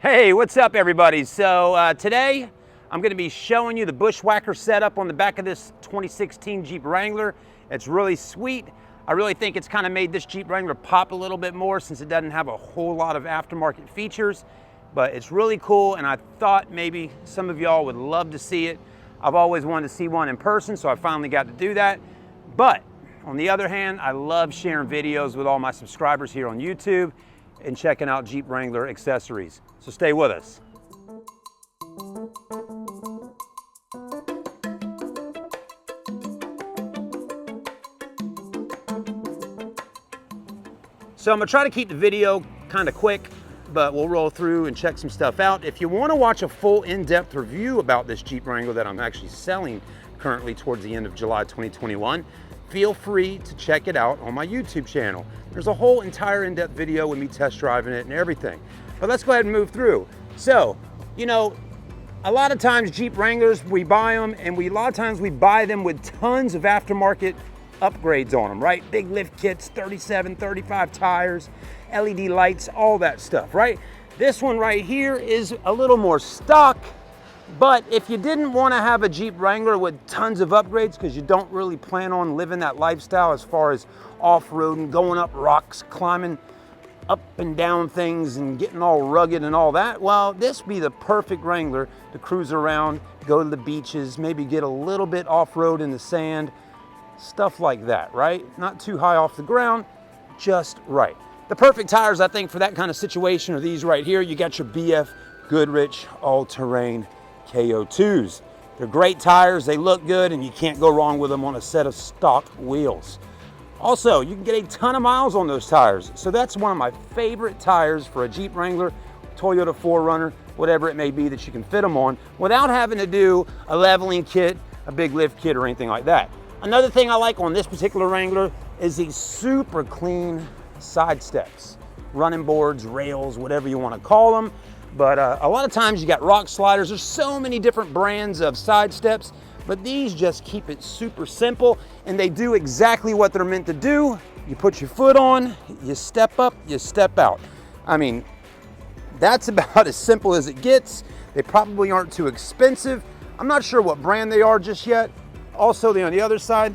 Hey, what's up everybody? So today I'm going to be showing you the Bushwacker setup on the back of this 2016 Jeep Wrangler. It's really sweet. I really think it's kind of made this Jeep Wrangler pop a little bit more since it doesn't have a whole lot of aftermarket features, but it's really cool and I thought maybe some of y'all would love to see it. I've always wanted to see one in person, so I finally got to do that. But on the other hand, I love sharing videos with all my subscribers here on YouTube and checking out Jeep Wrangler accessories. So stay with us. So I'm gonna try to keep the video kind of quick, but we'll roll through and check some stuff out. If you wanna watch a full in-depth review about this Jeep Wrangler that I'm actually selling currently towards the end of July 2021, feel free to check it out on my YouTube channel. There's a whole entire in-depth video with me test driving it and everything. But let's go ahead and move through. So, you know, a lot of times Jeep Wranglers, we buy them and a lot of times we buy them with tons of aftermarket upgrades on them, right? Big lift kits, 37, 35 tires, LED lights, all that stuff, right? This one right here is a little more stock. But if you didn't want to have a Jeep Wrangler with tons of upgrades because you don't really plan on living that lifestyle as far as off-roading, going up rocks, climbing up and down things and getting all rugged and all that, well, this would be the perfect Wrangler to cruise around, go to the beaches, maybe get a little bit off-road in the sand, stuff like that, right? Not too high off the ground, just right. The perfect tires, I think, for that kind of situation are these right here. You got your BF Goodrich All Terrain KO2s. They're great tires, they look good, and you can't go wrong with them on a set of stock wheels. Also, you can get a ton of miles on those tires. So that's one of my favorite tires for a Jeep Wrangler, Toyota 4Runner, whatever it may be that you can fit them on without having to do a leveling kit, a big lift kit, or anything like that. Another thing I like on this particular Wrangler is these super clean side steps, running boards, rails, whatever you want to call them. But a lot of times you got rock sliders. There's so many different brands of side steps, but these just keep it super simple and they do exactly what they're meant to do. You put your foot on, you step up, you step out. I mean, that's about as simple as it gets. They probably aren't too expensive. I'm not sure what brand they are just yet. Also, on the other side,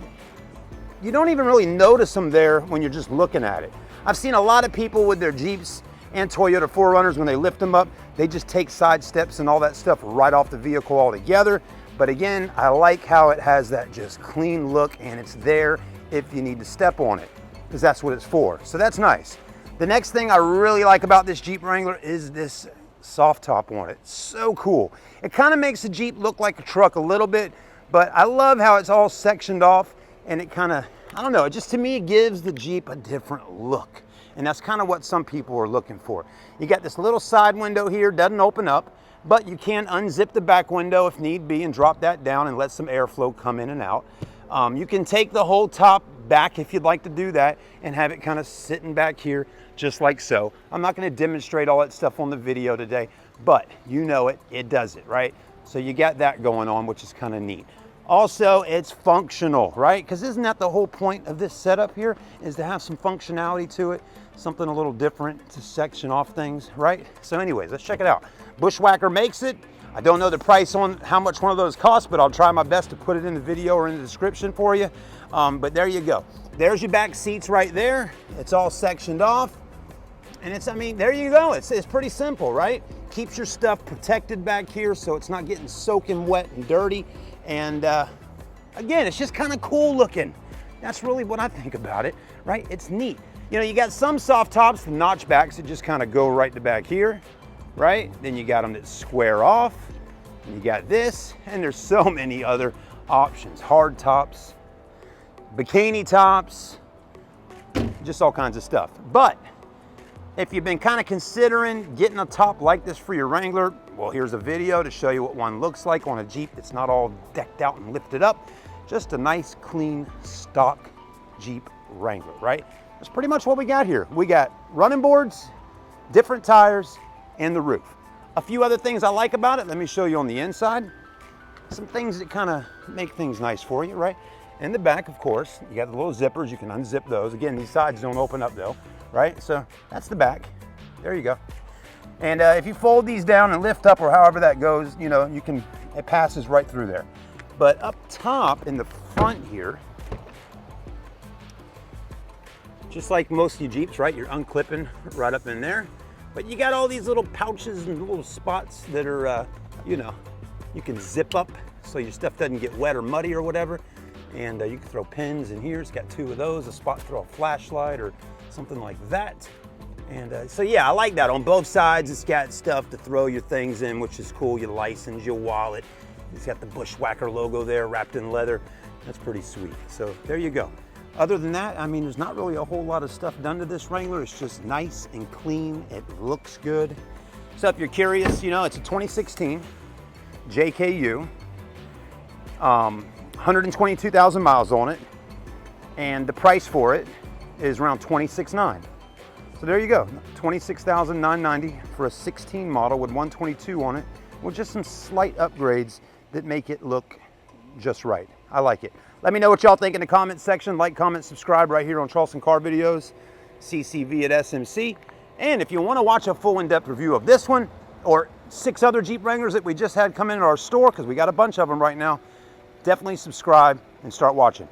you don't even really notice them there when you're just looking at it. I've seen a lot of people with their Jeeps and Toyota 4Runners, when they lift them up, they just take side steps and all that stuff right off the vehicle altogether. But again, I like how it has that just clean look and it's there if you need to step on it, because that's what it's for. So that's nice. The next thing I really like about this Jeep Wrangler is this soft top on it. So cool. It kind of makes the Jeep look like a truck a little bit, but I love how it's all sectioned off and it kind of, I don't know, it just, to me, it gives the Jeep a different look. And that's kind of what some people are looking for. You got this little side window here, doesn't open up, but you can unzip the back window if need be and drop that down and let some airflow come in and out. You can take the whole top back if you'd like to do that and have it kind of sitting back here just like so. I'm not going to demonstrate all that stuff on the video today, but you know it, it does it, right? So you got that going on, which is kind of neat. Also, it's functional, right? Because isn't that the whole point of this setup here, is to have some functionality to it, something a little different to section off things, right? So anyways, let's check it out. Bushwacker makes it. I don't know the price on how much one of those costs, but I'll try my best to put it in the video or in the description for you. But there you go. There's your back seats right there. It's all sectioned off. And it's, I mean, there you go. It's pretty simple, right? Keeps your stuff protected back here so it's not getting soaking wet and dirty. And again, it's just kind of cool looking. That's really what I think about it, right? It's neat. You know, you got some soft tops, the notchbacks that just kind of go right to back here, right? Then you got them that square off. And you got this, and there's so many other options. Hard tops, bikini tops, just all kinds of stuff. But if you've been kind of considering getting a top like this for your Wrangler, well, here's a video to show you what one looks like on a Jeep that's not all decked out and lifted up. Just a nice, clean, stock Jeep Wrangler, right? That's pretty much what we got here. We got running boards, different tires, and the roof. A few other things I like about it, let me show you on the inside. Some things that kind of make things nice for you, right? In the back, of course, you got the little zippers, you can unzip those. Again, these sides don't open up though, right? So that's the back, there you go. And if you fold these down and lift up, or however that goes, you know, it passes right through there. But up top in the front here, just like most of your Jeeps, right? You're unclipping right up in there. But you got all these little pouches and little spots that are, you know, you can zip up so your stuff doesn't get wet or muddy or whatever. And you can throw pins in here. It's got 2 of those, a spot to throw a flashlight or something like that. And so yeah, I like that. On both sides, it's got stuff to throw your things in, which is cool. Your license, your wallet. It's got the Bushwacker logo there wrapped in leather. That's pretty sweet. So there you go. Other than that, I mean, there's not really a whole lot of stuff done to this Wrangler. It's just nice and clean. It looks good. So if you're curious, you know, it's a 2016 JKU, 122,000 miles on it, and the price for it is around $26,900. So there you go, $26,990 for a 16 model with 122 on it, with just some slight upgrades that make it look just right. I like it. Let me know what y'all think in the comments section. Like, comment, subscribe right here on Charleston Car Videos, CCV at SMC. And if you want to watch a full in-depth review of this one or 6 other Jeep Wranglers that we just had come into our store, because we got a bunch of them right now, definitely subscribe and start watching.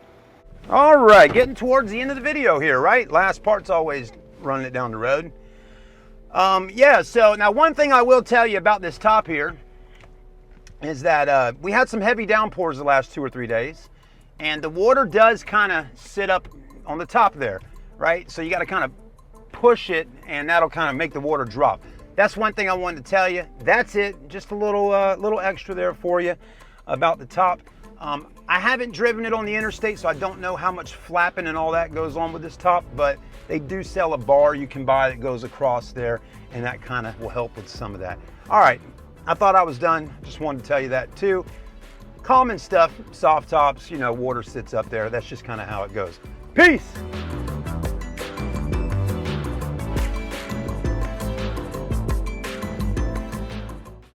All right, getting towards the end of the video here, right? Last part's always running it down the road. Yeah, so now one thing I will tell you about this top here is that we had some heavy downpours the last 2 or 3 days, and the water does kind of sit up on the top there, right? So you got to kind of push it, and that'll kind of make the water drop. That's one thing I wanted to tell you. That's it. Just a little extra there for you about the top. I haven't driven it on the interstate, so I don't know how much flapping and all that goes on with this top, but they do sell a bar you can buy that goes across there, and that kind of will help with some of that. All right, I thought I was done. Just wanted to tell you that too. Common stuff, soft tops, you know, water sits up there. That's just kind of how it goes. Peace.